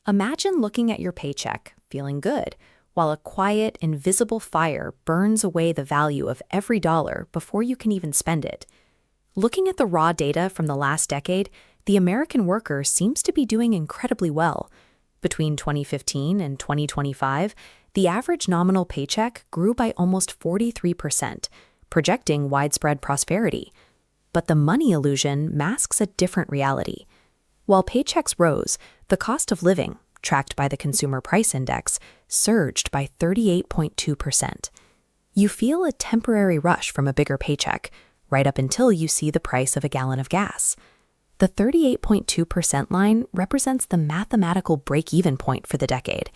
Imagine looking at your paycheck, feeling good, while a quiet, invisible fire burns away the value of every dollar before you can even spend it. Looking at the raw data from the last decade, the American worker seems to be doing incredibly well. Between 2015 and 2025, the average nominal paycheck grew by almost 43%, projecting widespread prosperity. But the money illusion masks a different reality. While paychecks rose, the cost of living, tracked by the Consumer Price Index, surged by 38.2%. You feel a temporary rush from a bigger paycheck, right up until you see the price of a gallon of gas. The 38.2% line represents the mathematical break-even point for the decade.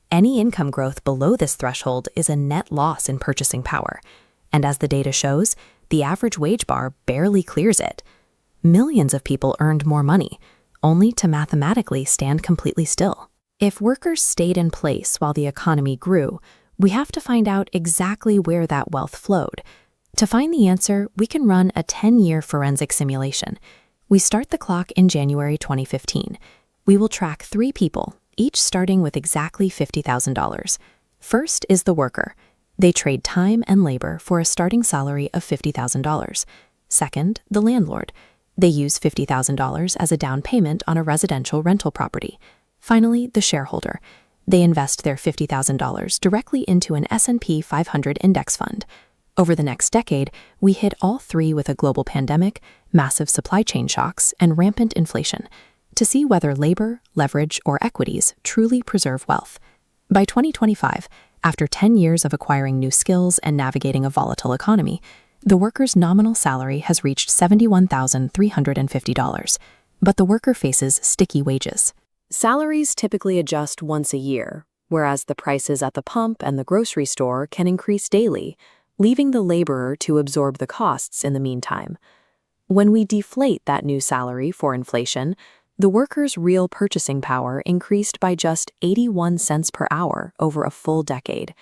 Any income growth below this threshold is a net loss in purchasing power. And as the data shows, the average wage bar barely clears it. Millions of people earned more money, only to mathematically stand completely still. If workers stayed in place while the economy grew, we have to find out exactly where that wealth flowed. To find the answer, we can run a 10-year forensic simulation. We start the clock in January 2015. We will track 3 people, each starting with exactly $50,000. First is the worker. They trade time and labor for a starting salary of $50,000. Second, the landlord. They use $50,000 as a down payment on a residential rental property. Finally, the shareholder. They invest their $50,000 directly into an S&P 500 index fund. Over the next decade, we hit all 3 with a global pandemic, massive supply chain shocks, and rampant inflation, to see whether labor, leverage, or equities truly preserve wealth. By 2025, after 10 years of acquiring new skills and navigating a volatile economy, the worker's nominal salary has reached $71,350, but the worker faces sticky wages. Salaries typically adjust once a year, whereas the prices at the pump and the grocery store can increase daily, leaving the laborer to absorb the costs in the meantime. When we deflate that new salary for inflation, the worker's real purchasing power increased by just 81 cents per hour over a full decade.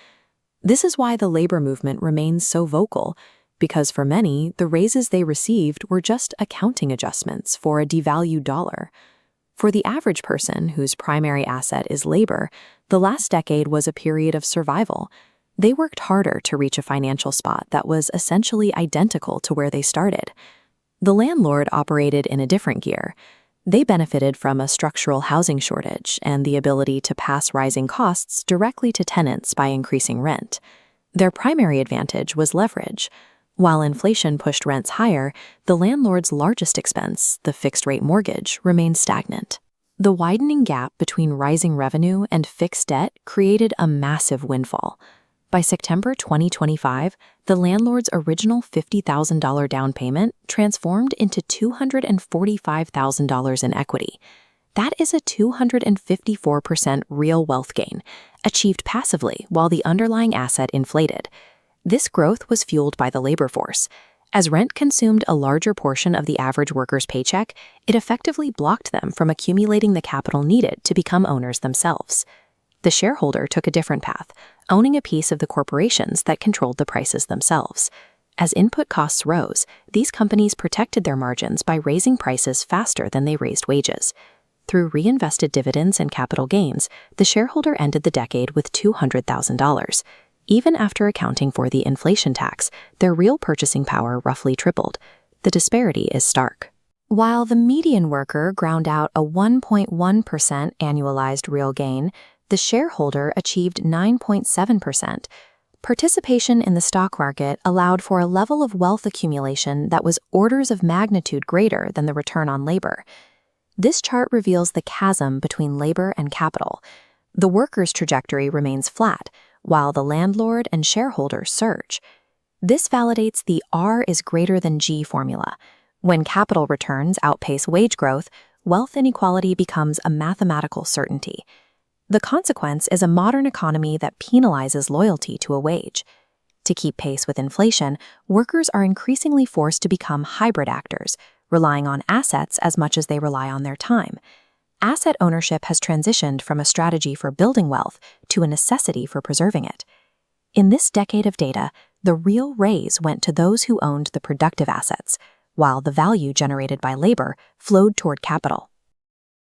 This is why the labor movement remains so vocal, because for many, the raises they received were just accounting adjustments for a devalued dollar. For the average person whose primary asset is labor, the last decade was a period of survival. They worked harder to reach a financial spot that was essentially identical to where they started. The landlord operated in a different gear. They benefited from a structural housing shortage and the ability to pass rising costs directly to tenants by increasing rent. Their primary advantage was leverage. While inflation pushed rents higher, the landlord's largest expense, the fixed-rate mortgage, remained stagnant. The widening gap between rising revenue and fixed debt created a massive windfall. By September 2025, the landlord's original $50,000 down payment transformed into $245,000 in equity. That is a 254% real wealth gain, achieved passively while the underlying asset inflated. This growth was fueled by the labor force. As rent consumed a larger portion of the average worker's paycheck, it effectively blocked them from accumulating the capital needed to become owners themselves. The shareholder took a different path, owning a piece of the corporations that controlled the prices themselves. As input costs rose, these companies protected their margins by raising prices faster than they raised wages. Through reinvested dividends and capital gains, the shareholder ended the decade with $200,000. Even after accounting for the inflation tax, their real purchasing power roughly tripled. The disparity is stark. While the median worker ground out a 1.1% annualized real gain, the shareholder achieved 9.7%. Participation in the stock market allowed for a level of wealth accumulation that was orders of magnitude greater than the return on labor. This chart reveals the chasm between labor and capital. The worker's trajectory remains flat, while the landlord and shareholder surge. This validates the R is greater than G formula. When capital returns outpace wage growth, wealth inequality becomes a mathematical certainty. The consequence is a modern economy that penalizes loyalty to a wage. To keep pace with inflation, workers are increasingly forced to become hybrid actors, relying on assets as much as they rely on their time. Asset ownership has transitioned from a strategy for building wealth to a necessity for preserving it. In this decade of data, the real raise went to those who owned the productive assets, while the value generated by labor flowed toward capital.